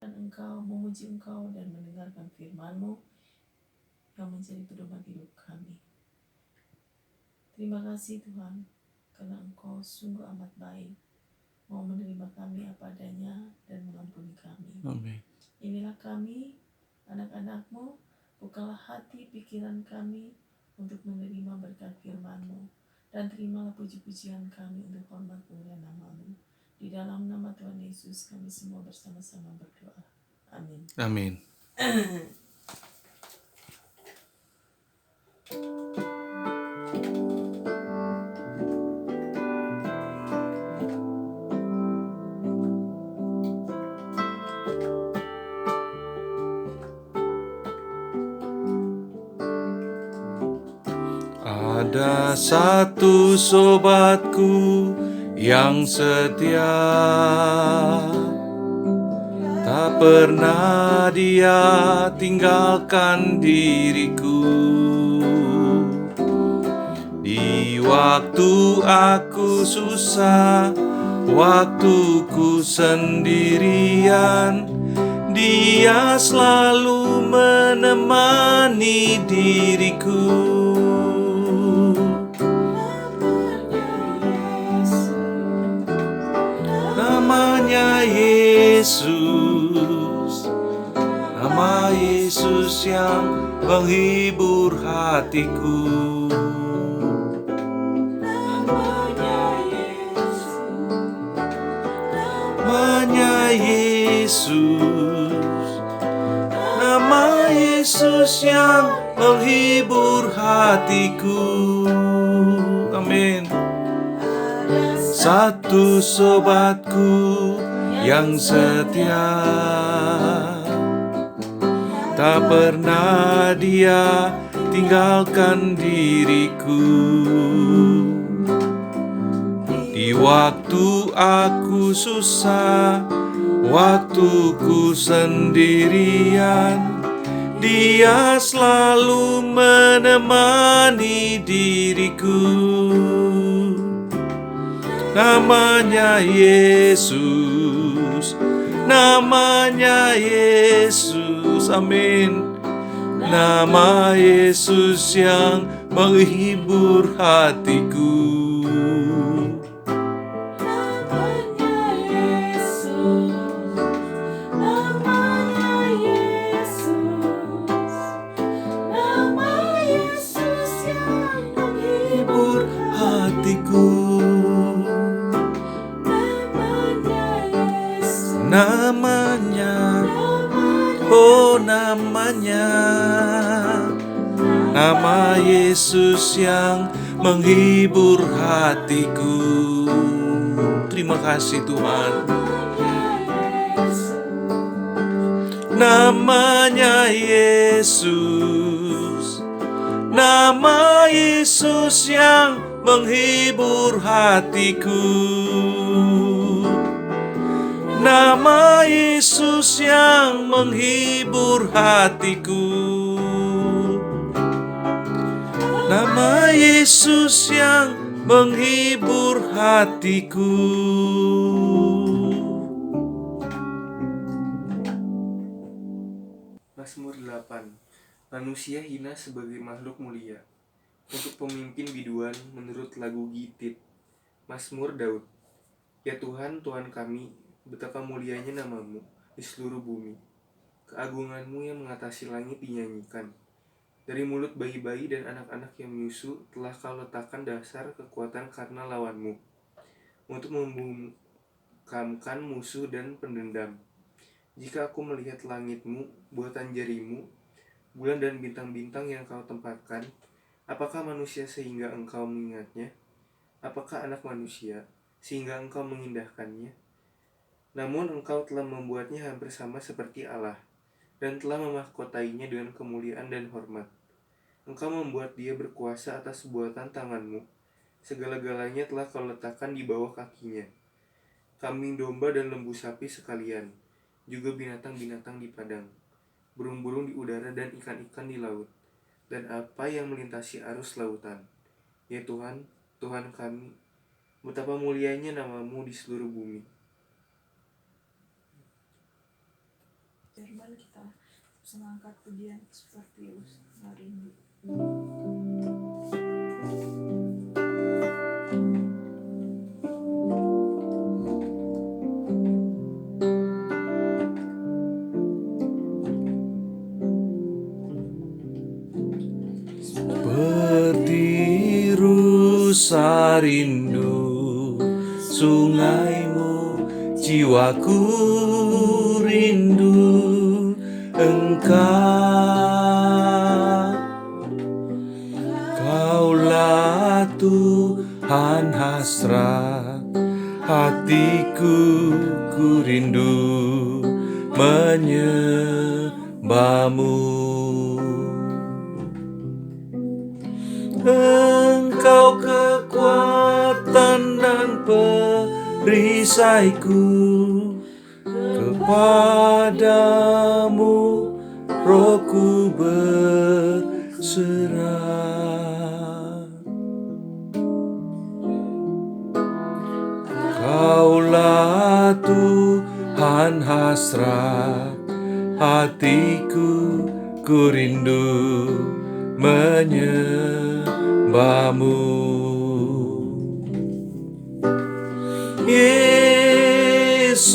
dan Engkau, memuji Engkau dan mendengarkan firman-Mu yang menjadi pedoman hidup kami. Terima kasih Tuhan, karena Engkau sungguh amat baik, mau menerima kami apa adanya dan mengampuni kami. Amin. Inilah kami, anak-anak-Mu, bukalah hati pikiran kami untuk menerima berkat firman-Mu, dan terimalah puji-pujian kami untuk hormat kemuliaan nama-Mu. Di dalam nama Tuhan Yesus kami semua bersama-sama berdoa. Amin. Amin. Ada satu sobatku yang setia, tak pernah dia tinggalkan diriku. Di waktu aku susah, waktuku sendirian, dia selalu menemani diriku. Namanya Yesus, nama Yesus yang menghibur hatiku. Namanya Yesus, nama Yesus yang menghibur hatiku. Amin. Satu sobatku yang setia, tak pernah dia tinggalkan diriku. Di waktu aku susah, waktuku sendirian, dia selalu menemani diriku. Namanya Yesus, namanya Yesus, amin. Nama Yesus yang menghibur hatiku. Namanya Yesus, namanya Yesus, nama Yesus yang menghibur hatiku. Namanya, oh namanya, nama Yesus yang menghibur hatiku. Terima kasih Tuhan. Namanya Yesus, nama Yesus yang menghibur hatiku. Nama Yesus yang menghibur hatiku. Nama Yesus yang menghibur hatiku. Mazmur 8. Manusia hina sebagai makhluk mulia. Untuk pemimpin biduan menurut lagu Gitit. Mazmur Daud. Ya Tuhan, Tuhan kami, betapa mulianya namamu di seluruh bumi. Keagunganmu yang mengatasi langit dinyanyikan. Dari mulut bayi-bayi dan anak-anak yang menyusu telah kau letakkan dasar kekuatan karena lawanmu, untuk membungkamkan musuh dan pendendam. Jika aku melihat langitmu, buatan jarimu, bulan dan bintang-bintang yang kau tempatkan, apakah manusia sehingga engkau mengingatnya? Apakah anak manusia sehingga engkau mengindahkannya? Namun engkau telah membuatnya hampir sama seperti Allah, dan telah memahkotainya dengan kemuliaan dan hormat. Engkau membuat dia berkuasa atas buatan tanganmu. Segala-galanya telah kau letakkan di bawah kakinya. Kambing domba dan lembu sapi sekalian, juga binatang-binatang di padang, burung-burung di udara dan ikan-ikan di laut, dan apa yang melintasi arus lautan. Ya Tuhan, Tuhan kami, betapa mulianya namamu di seluruh bumi. firman, kita mengangkat pujian seperti hari ini. Bertirusa rindu sungaimu, jiwaku rindu Engkau. Kaulah Tuhan hasrat hatiku, ku rindu menyembahmu. Engkau kekuatan dan perisaiku, kepadamu rohku berserah. Kaulah Tuhan hasrat hatiku, ku rindu menyembahmu. Yesus,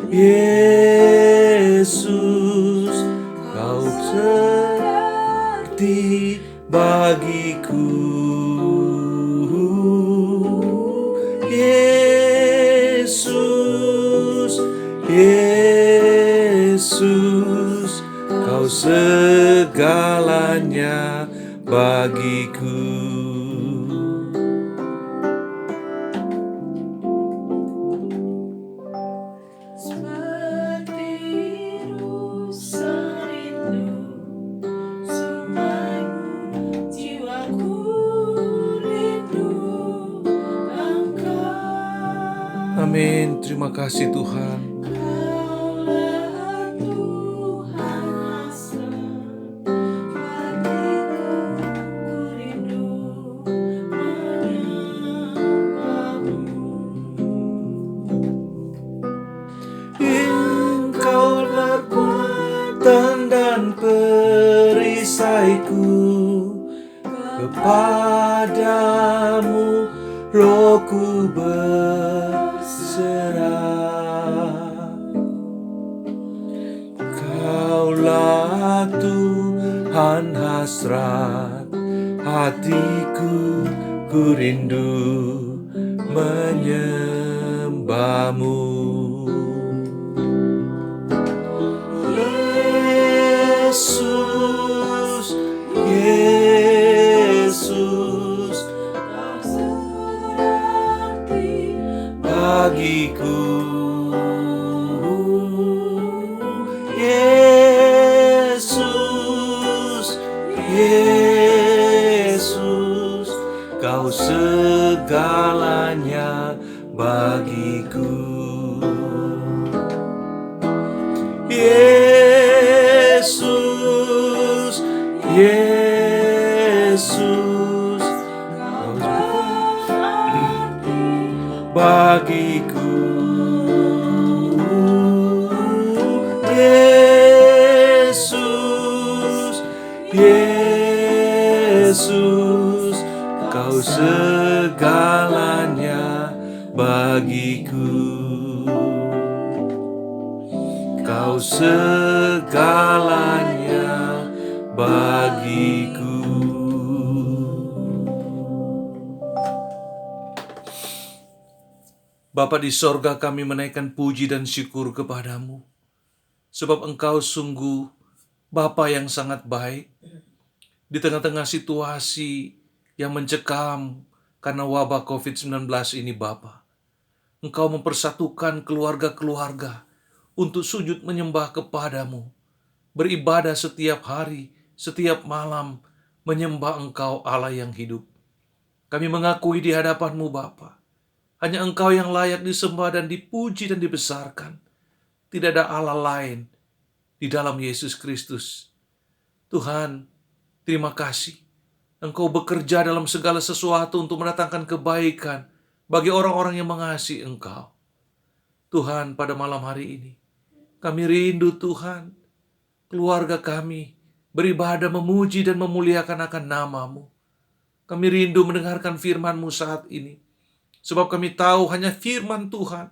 Yesus, Kau seperti bagiku. Yesus, Yesus, Kau segalanya bagiku. Amin. Terima kasih Tuhan. Engkaulah kekuatan dan perisaiku, kepadamu rohku berserah. Kaulah Tuhan hasrat hatiku, ku rindu menyembahmu. Yesus, Yesus, Kau seperti bagiku. Yesus, Yesus, Kau segalanya bagiku. Yesus, Yesus, Kau seperti bagiku. Yesus, Yesus, Kau segalanya bagiku. Kau segalanya bagiku. Bapa di sorga, kami menaikkan puji dan syukur kepadamu, sebab Engkau sungguh Bapa yang sangat baik. Di tengah-tengah situasi yang mencekam karena wabah COVID-19 ini Bapa, Engkau mempersatukan keluarga-keluarga untuk sujud menyembah kepadamu, beribadah setiap hari, setiap malam, menyembah Engkau Allah yang hidup. Kami mengakui di hadapan-Mu Bapa, hanya Engkau yang layak disembah dan dipuji dan dibesarkan. Tidak ada Allah lain di dalam Yesus Kristus. Tuhan, terima kasih. Engkau bekerja dalam segala sesuatu untuk mendatangkan kebaikan bagi orang-orang yang mengasihi Engkau. Tuhan, pada malam hari ini, Kami rindu Tuhan, keluarga kami beribadah memuji dan memuliakan akan nama-Mu. Kami rindu mendengarkan firman-Mu saat ini. Sebab kami tahu hanya firman Tuhan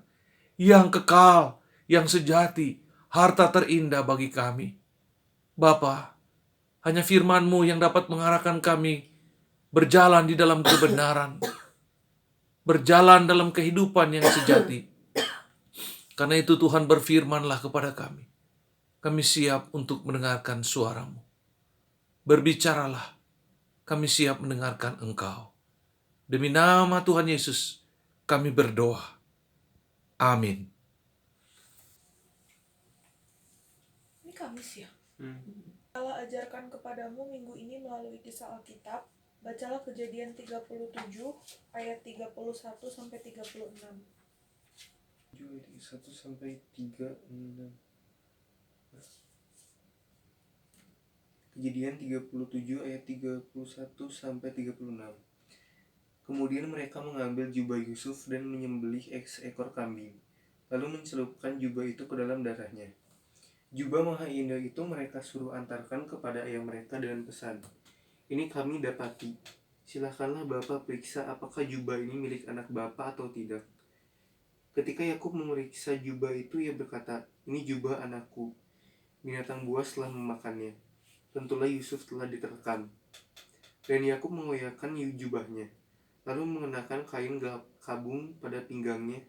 yang kekal, yang sejati, harta terindah bagi kami. Bapa, hanya firman-Mu yang dapat mengarahkan kami berjalan di dalam kebenaran, berjalan dalam kehidupan yang sejati. Karena itu Tuhan berfirman-Lah kepada kami. Kami siap untuk mendengarkan suara-Mu. Berbicaralah, kami siap mendengarkan Engkau. Demi nama Tuhan Yesus, kami berdoa. Amin. Ini Kamis ya. Hmm. Allah ajarkan kepadamu minggu ini melalui kisah Alkitab. Bacalah Kejadian 37 ayat 31 sampai 36. 1 sampai 36. Kejadian 37 ayat 31 sampai 36. Kemudian mereka mengambil jubah Yusuf dan menyembelih seekor kambing, lalu mencelupkan jubah itu ke dalam darahnya. Jubah maha indah itu mereka suruh antarkan kepada ayah mereka dengan pesan, "Ini kami dapati. Silakanlah Bapak periksa apakah jubah ini milik anak Bapak atau tidak." Ketika Yakub memeriksa jubah itu, ia berkata, "Ini jubah anakku. Binatang buas telah memakannya." Tentulah Yusuf telah diterkam. Dan Yakub mengoyakkan jubahnya, lalu mengenakan kain kabung pada pinggangnya,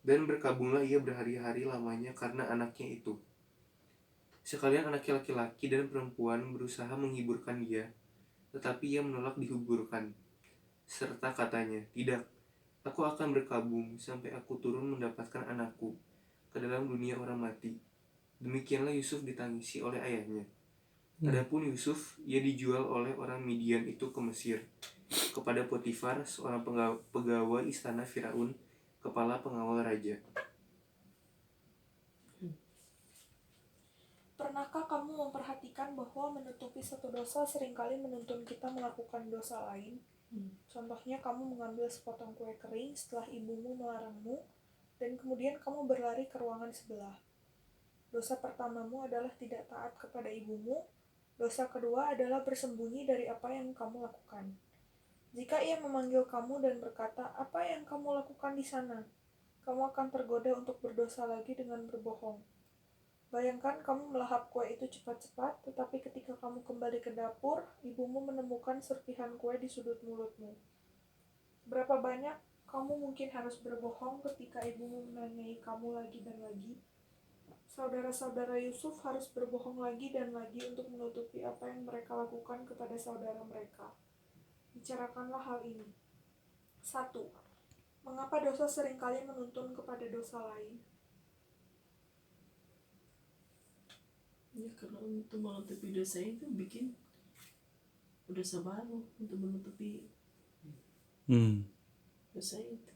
dan berkabunglah ia berhari-hari lamanya karena anaknya itu. Sekalian anaknya laki-laki dan perempuan berusaha menghiburkan dia, tetapi ia menolak dihiburkan, serta katanya, "Tidak, aku akan berkabung sampai aku turun mendapatkan anakku ke dalam dunia orang mati." Demikianlah Yusuf ditangisi oleh ayahnya. Adapun Yusuf, ia dijual oleh orang Midian itu ke Mesir, kepada Potifar, seorang pegawai istana Firaun, kepala pengawal raja. Pernahkah kamu memperhatikan bahwa menutupi satu dosa seringkali menuntun kita melakukan dosa lain? Contohnya, kamu mengambil sepotong kue kering setelah ibumu melarangmu, dan kemudian kamu berlari ke ruangan sebelah. Dosa pertamamu adalah tidak taat kepada ibumu. Dosa kedua adalah bersembunyi dari apa yang kamu lakukan. Jika ia memanggil kamu dan berkata, "Apa yang kamu lakukan di sana?" kamu akan tergoda untuk berdosa lagi dengan berbohong. Bayangkan kamu melahap kue itu cepat-cepat, tetapi ketika kamu kembali ke dapur, ibumu menemukan serpihan kue di sudut mulutmu. Berapa banyak kamu mungkin harus berbohong ketika ibumu menanyai kamu lagi dan lagi? Saudara-saudara Yusuf harus berbohong lagi dan lagi untuk menutupi apa yang mereka lakukan kepada saudara mereka. Bicarakanlah hal ini. 1. Mengapa dosa seringkali menuntun kepada dosa lain? Ya, karena untuk menutupi dosa itu bikin dosa baru untuk menutupi dosa itu.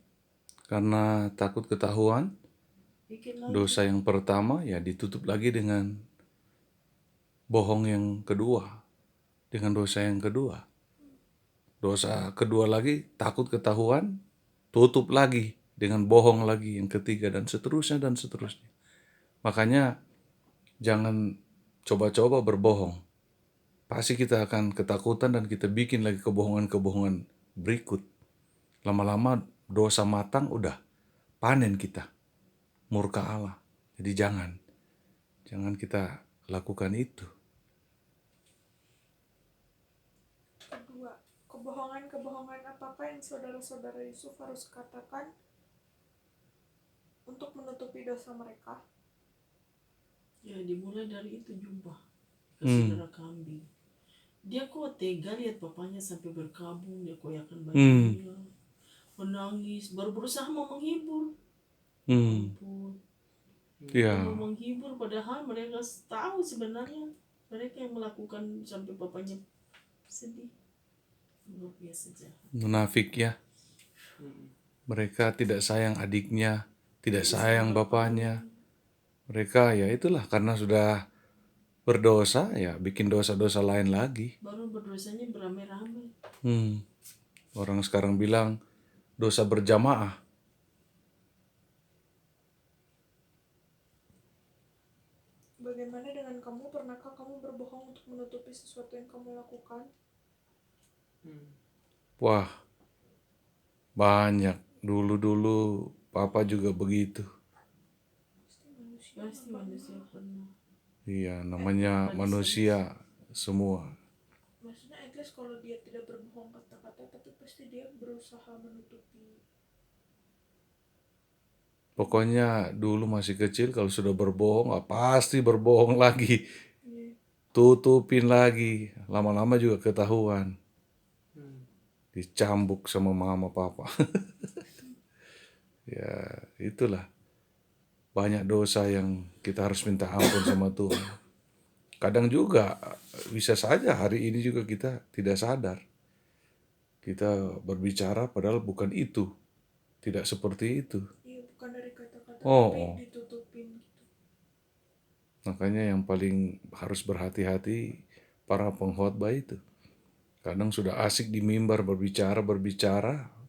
Karena takut ketahuan, Bikin lagi. dosa yang pertama ya ditutup lagi dengan bohong yang kedua, dengan dosa yang kedua. Dosa kedua lagi takut ketahuan, tutup lagi dengan bohong lagi yang ketiga, dan seterusnya dan seterusnya. Makanya jangan coba-coba berbohong. Pasti kita akan ketakutan dan kita bikin lagi kebohongan-kebohongan berikut. Lama-lama dosa matang, udah panen kita, murka Allah. Jadi jangan kita lakukan itu. Kedua, kebohongan-kebohongan apakah yang saudara-saudara Yusuf harus katakan untuk menutupi dosa mereka? Ya, dimulai dari itu jubah kasih darah kambing. Dia kok tega lihat papanya sampai berkabung, dia koyakan bajunya, menangis, baru berusaha mau menghibur. Ampun. Ya. Mau menghibur, padahal mereka tahu sebenarnya mereka yang melakukan sampai papanya sedih. Luar biasa jahat. Munafik ya. Mereka tidak sayang adiknya, tidak sayang bapaknya. Mereka ya itulah, karena sudah berdosa ya bikin dosa-dosa lain lagi. Baru berdosanya beramai-ramai. Orang sekarang bilang dosa berjamaah. Bagaimana dengan kamu? Pernahkah kamu berbohong untuk menutupi sesuatu yang kamu lakukan? Wah, banyak. Dulu-dulu papa juga begitu. Pasti manusia pernah. Iya, namanya manusia semua. Maksudnya at least kalau dia tidak berbohong kata-kata, tapi pasti dia berusaha menutupi. Pokoknya dulu masih kecil kalau sudah berbohong, pasti berbohong lagi. Iya. Tutupin lagi. Lama-lama juga ketahuan. Hmm. Dicambuk sama mama papa. Ya, itulah. Banyak dosa yang kita harus minta ampun sama Tuhan. Kadang juga bisa saja hari ini juga kita tidak sadar. Kita berbicara padahal bukan itu. Tidak seperti itu. Iya, bukan dari kata-kata Oh, tapi oh. ditutupin gitu. Makanya yang paling harus berhati-hati para pengkhotbah itu. Kadang sudah asik di mimbar berbicara,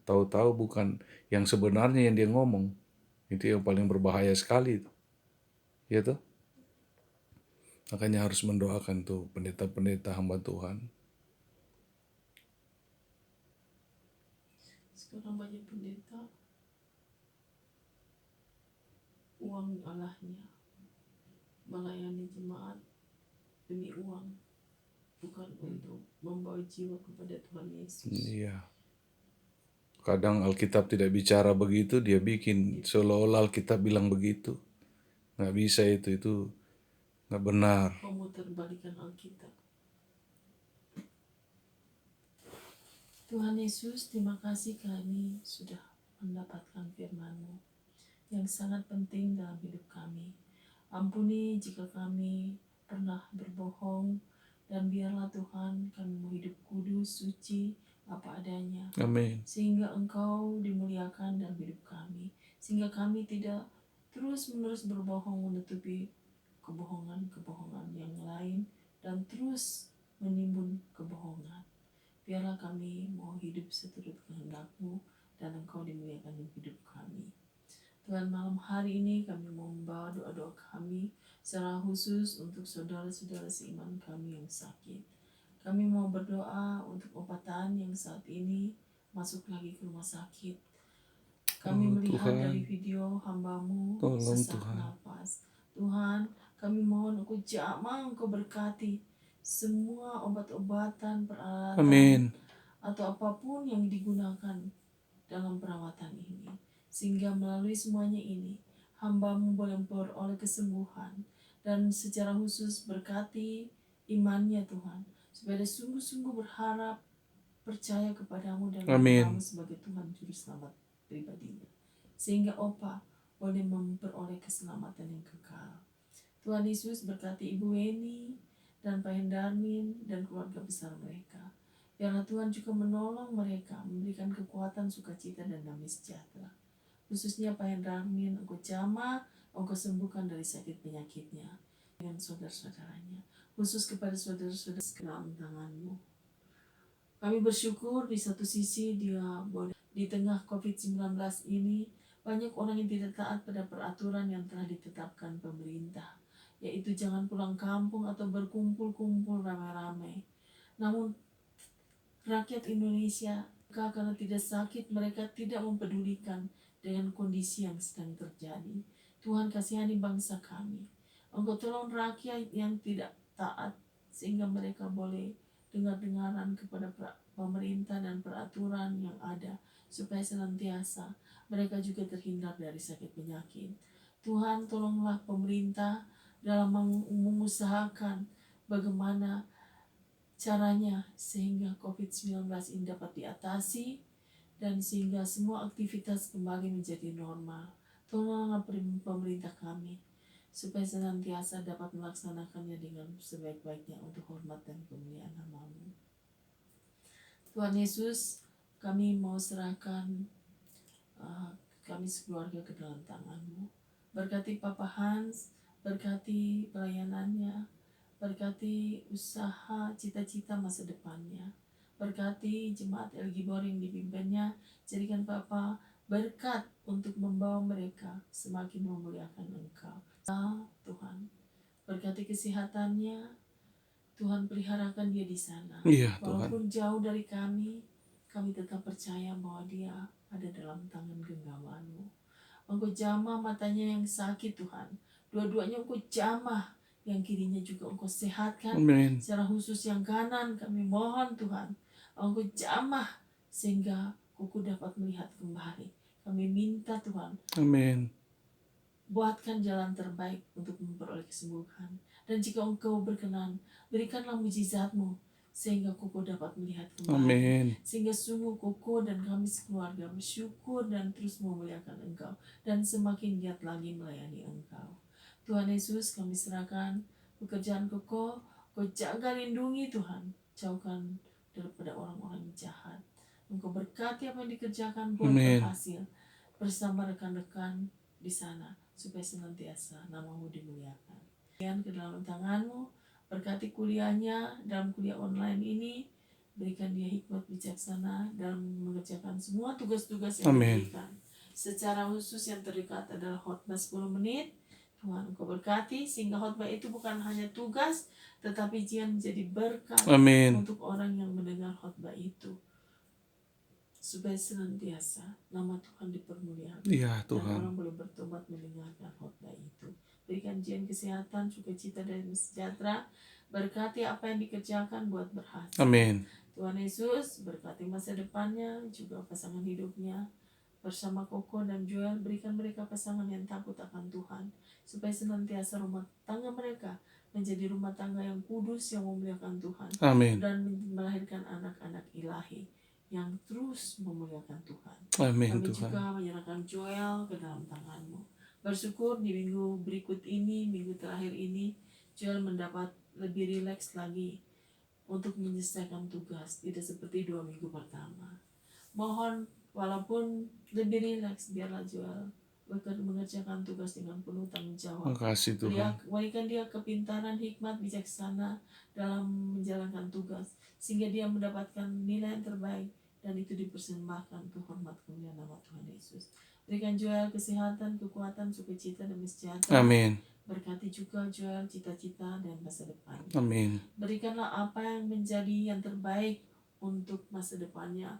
tahu-tahu bukan yang sebenarnya yang dia ngomong. Itu yang paling berbahaya sekali itu. Ya toh? Makanya harus mendoakan tuh pendeta-pendeta hamba Tuhan. Sekarang banyak pendeta uang Allahnya, melayani jemaat demi uang, bukan untuk membawa jiwa kepada Tuhan Yesus. Iya. Kadang Alkitab tidak bicara begitu, dia bikin seolah-olah Alkitab bilang begitu. Nggak bisa itu nggak benar. Memutarbalikan Alkitab. Tuhan Yesus, terima kasih kami sudah mendapatkan firman-Mu yang sangat penting dalam hidup kami. Ampuni jika kami pernah berbohong, dan biarlah Tuhan kami mau hidup kudus, suci, apa adanya, Amin. sehingga Engkau dimuliakan dalam hidup kami, sehingga kami tidak terus-menerus berbohong menutupi kebohongan-kebohongan yang lain dan terus menimbun kebohongan. Biarlah kami mau hidup seturut kehendak-Mu dan Engkau dimuliakan dalam hidup kami. Tuhan, malam hari ini kami mau membawa doa-doa kami secara khusus untuk saudara-saudara seiman kami yang sakit. Kami mau berdoa untuk obatan yang saat ini masuk lagi ke rumah sakit. Kami melihat Tuhan, dari video hamba-Mu tolong sesak Tuhan. napas. Tuhan, kami mohon Engkau jamah, Engkau berkati semua obat-obatan, peralatan, Amin. atau apapun yang digunakan dalam perawatan ini. Sehingga melalui semuanya ini, hamba-Mu boleh beroleh kesembuhan. Dan secara khusus berkati imannya Tuhan. Supaya dia sungguh-sungguh berharap, percaya kepadamu dan Amin. mengenalmu sebagai Tuhan Juru Selamat pribadinya. Sehingga Opa boleh memperoleh keselamatan yang kekal. Tuhan Yesus berkati Ibu Weni dan Pak Hendarmin dan keluarga besar mereka. Biarlah Tuhan juga menolong mereka, memberikan kekuatan, sukacita, dan damai sejahtera. Khususnya Pak Hendarmin, Engkau jamah, Engkau sembuhkan dari sakit penyakitnya dengan saudara-saudaranya. Khusus kepada saudara-saudara ke dalam tangan-Mu. Kami bersyukur di satu sisi dia boleh di tengah COVID-19 ini banyak orang yang tidak taat pada peraturan yang telah ditetapkan pemerintah, yaitu jangan pulang kampung atau berkumpul-kumpul ramai-ramai. Namun rakyat Indonesia karena tidak sakit, mereka tidak mempedulikan dengan kondisi yang sedang terjadi. Tuhan kasihani bangsa kami. Engkau tolong rakyat yang tidak taat sehingga mereka boleh dengar-dengaran kepada pemerintah dan peraturan yang ada supaya senantiasa mereka juga terhindar dari sakit penyakit. Tuhan, tolonglah pemerintah dalam mengusahakan bagaimana caranya sehingga COVID-19 ini dapat diatasi dan sehingga semua aktivitas kembali menjadi normal. Tolonglah pemerintah kami supaya senantiasa dapat melaksanakannya dengan sebaik-baiknya untuk hormat dan kemuliaan nama-Mu. Tuhan Yesus, kami mau serahkan kami sekeluarga ke dalam tangan-Mu. Berkati Papa Hans, berkati pelayanannya, berkati usaha cita-cita masa depannya. Berkati jemaat El Gibor yang dipimpinnya, jadikan Papa berkat untuk membawa mereka semakin memuliakan Engkau. Tuhan, berkati berkati kesehatannya. Tuhan peliharakan dia di sana. Iya, Tuhan. Walaupun jauh dari kami tetap percaya bahwa dia ada dalam tangan genggaman-Mu. Engkau jamah matanya yang sakit, Tuhan. Dua-duanya Engkau jamah, yang kirinya juga Engkau sehatkan. Amin. Secara khusus yang kanan kami mohon Tuhan, Engkau jamah sehingga kuku dapat melihat kembali. Kami minta Tuhan, Amin. buatkan jalan terbaik untuk memperoleh kesembuhan. Dan jika Engkau berkenan, berikanlah mujizat-Mu sehingga kuku dapat melihat kembali. Amin. Sehingga sungguh kuku dan kami sekeluarga bersyukur dan terus memuliakan Engkau. Dan semakin giat lagi melayani Engkau. Tuhan Yesus, kami serahkan pekerjaan Koko. Kau jaga lindungi Tuhan. Jauhkan daripada orang-orang jahat. Engkau berkati apa yang dikerjakan buat Amin. berhasil. Bersama rekan-rekan di sana. Supaya senantiasa nama-Mu dimuliakan. Dan ke dalam tangan-Mu, berkati kuliahnya dalam kuliah online ini. Berikan dia hikmat bijaksana dalam mengerjakan semua tugas-tugas yang Amin. diberikan. Secara khusus yang terdekat adalah khotbah 10 menit. Tuhan Engkau berkati sehingga khotbah itu bukan hanya tugas, tetapi dia menjadi berkat Amin. untuk orang yang mendengar khotbah itu. Supaya senantiasa nama Tuhan dipermuliakan. Iya, Dan Tuhan. orang boleh bertobat mendengarkan khotbah itu. Berikan jian kesehatan, sukacita dan sejahtera. Berkati apa yang dikerjakan buat berhasil. Amin. Tuhan Yesus berkati masa depannya, juga pasangan hidupnya. Bersama Koko dan Joel, berikan mereka pasangan yang takut akan Tuhan. Supaya senantiasa rumah tangga mereka menjadi rumah tangga yang kudus, yang memuliakan Tuhan. Amin. Dan melahirkan anak-anak ilahi yang terus memuliakan Tuhan. Amin, Kami Tuhan. juga menyerahkan Joel ke dalam tangan-Mu. Bersyukur di minggu berikut ini, minggu terakhir ini, Joel mendapat lebih rileks lagi untuk menyelesaikan tugas. Tidak seperti 2 minggu pertama. Mohon walaupun lebih rileks, biarlah Joel mengerjakan tugas dengan penuh tanggung jawab. Makasih Tuhan. Berikan dia kepintaran, hikmat, bijaksana dalam menjalankan tugas. Sehingga dia mendapatkan nilai yang terbaik. Dan itu dipersembahkan untuk hormat kemuliaan nama Tuhan Yesus. Berikan Joel kesehatan, kekuatan, sukacita, dan sejahtera. Amin. Berkati juga Joel cita-cita dan masa depannya. Amin. Berikanlah apa yang menjadi yang terbaik untuk masa depannya.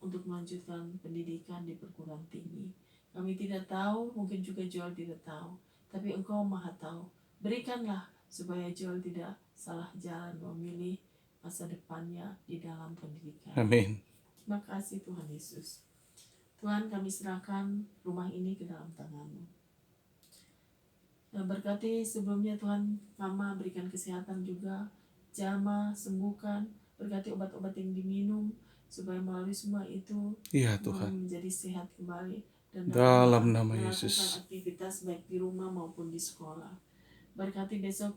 Untuk melanjutkan pendidikan di perguruan tinggi. Kami tidak tahu, mungkin juga Joel tidak tahu. Tapi Engkau Maha tahu. Berikanlah supaya Joel tidak salah jalan memilih masa depannya di dalam pendidikan. Amin. Terima kasih Tuhan Yesus. Tuhan, kami serahkan rumah ini ke dalam tangan-Mu. Dan berkati sebelumnya Tuhan, Mama berikan kesehatan juga. Jamah, sembuhkan. Berkati obat-obat yang diminum. Supaya melalui semua itu Iya, Tuhan. menjadi sehat kembali. Dan Dalam nama melakukan Yesus. aktivitas baik di rumah maupun di sekolah. Berkati besok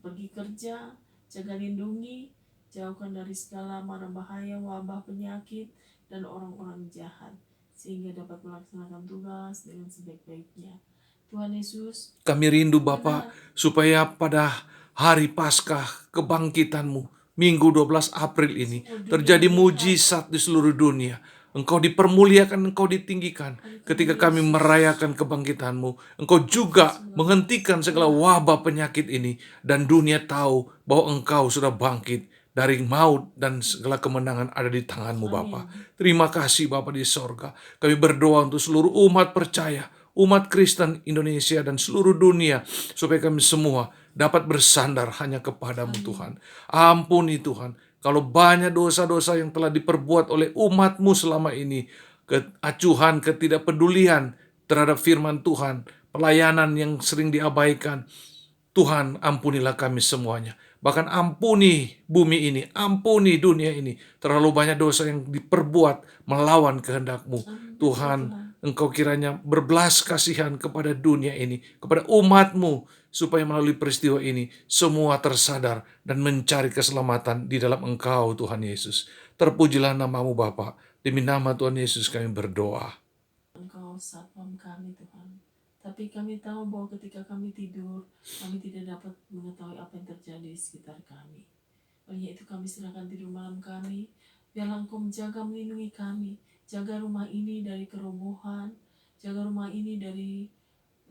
pergi kerja, jaga lindungi, jauhkan dari segala mara bahaya, wabah, penyakit, dan orang-orang jahat. Sehingga dapat melaksanakan tugas dengan sebaik-baiknya. Tuhan Yesus, Kami rindu Bapa supaya pada hari Paskah kebangkitan-Mu, Minggu 12 April ini, terjadi mujizat di seluruh dunia. Engkau dipermuliakan, Engkau ditinggikan. Ketika kami merayakan kebangkitan-Mu, Engkau juga menghentikan segala wabah penyakit ini. Dan dunia tahu bahwa Engkau sudah bangkit dari maut dan segala kemenangan ada di tangan-Mu Bapa. Terima kasih Bapa di sorga. Kami berdoa untuk seluruh umat percaya, umat Kristen Indonesia dan seluruh dunia, supaya kami semua dapat bersandar hanya kepadamu Tuhan. Ampuni Tuhan, kalau banyak dosa-dosa yang telah diperbuat oleh umat-Mu selama ini, keacuhan, ketidakpedulian terhadap firman Tuhan, pelayanan yang sering diabaikan, Tuhan ampunilah kami semuanya. Bahkan ampuni bumi ini, ampuni dunia ini. Terlalu banyak dosa yang diperbuat melawan kehendak-Mu. Tuhan, Engkau kiranya berbelas kasihan kepada dunia ini, kepada umat-Mu, supaya melalui peristiwa ini semua tersadar dan mencari keselamatan di dalam Engkau Tuhan Yesus. Terpujilah nama-Mu Bapa. Demi nama Tuhan Yesus kami berdoa. Engkau satpam kami Tuhan. Tapi kami tahu bahwa ketika kami tidur, kami tidak dapat mengetahui apa yang terjadi di sekitar kami. Oleh itu kami serahkan tidur malam kami. Biarlah Engkau menjaga melindungi kami. Jaga rumah ini dari kerobohan. Jaga rumah ini dari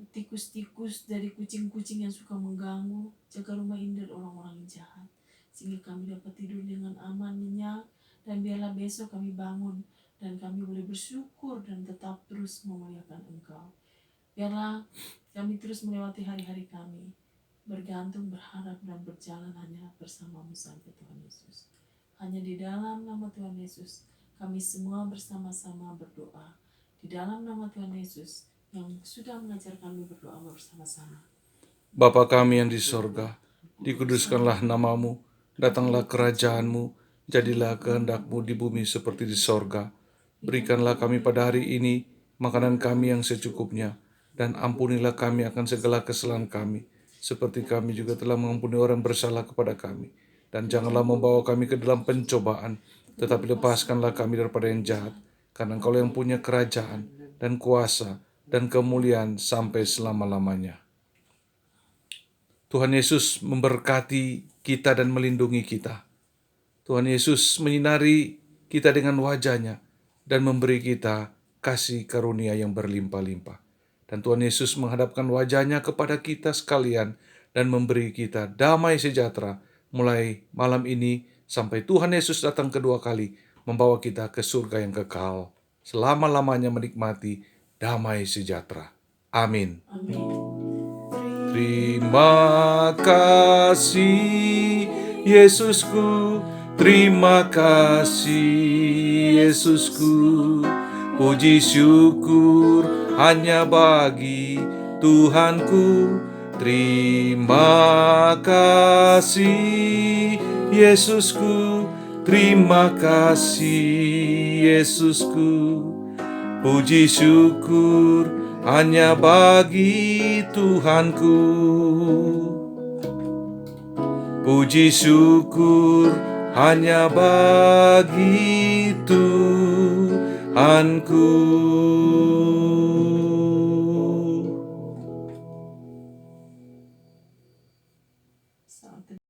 tikus-tikus, dari kucing-kucing yang suka mengganggu. Jaga rumah ini dari orang-orang yang jahat, sehingga kami dapat tidur dengan aman, nyenyak, dan biarlah besok kami bangun dan kami boleh bersyukur dan tetap terus memuliakan Engkau. Biarlah kami terus melewati hari-hari kami, bergantung, berharap, dan berjalan hanya bersama-Mu sampai Tuhan Yesus. Hanya di dalam nama Tuhan Yesus, kami semua bersama-sama berdoa. Di dalam nama Tuhan Yesus, yang sudah mengajar kami berdoa bersama-sama. Bapa kami yang di sorga, dikuduskanlah namamu, datanglah kerajaan-Mu, jadilah kehendak-Mu di bumi seperti di sorga. Berikanlah kami pada hari ini makanan kami yang secukupnya, dan ampunilah kami akan segala kesalahan kami, seperti kami juga telah mengampuni orang bersalah kepada kami. Dan janganlah membawa kami ke dalam pencobaan, tetapi lepaskanlah kami daripada yang jahat, karena Engkau yang punya kerajaan dan kuasa dan kemuliaan sampai selama-lamanya. Tuhan Yesus memberkati kita dan melindungi kita. Tuhan Yesus menyinari kita dengan wajah-Nya dan memberi kita kasih karunia yang berlimpah-limpah. Dan Tuhan Yesus menghadapkan wajah-Nya kepada kita sekalian dan memberi kita damai sejahtera mulai malam ini sampai Tuhan Yesus datang kedua kali membawa kita ke surga yang kekal, selama-lamanya menikmati damai sejahtera. Amin. Terima kasih Yesusku, terima kasih Yesusku. Puji syukur hanya bagi Tuhanku. Terima kasih Yesusku, terima kasih Yesusku. Puji syukur hanya bagi Tuhanku. Puji syukur hanya bagi Tuhanku.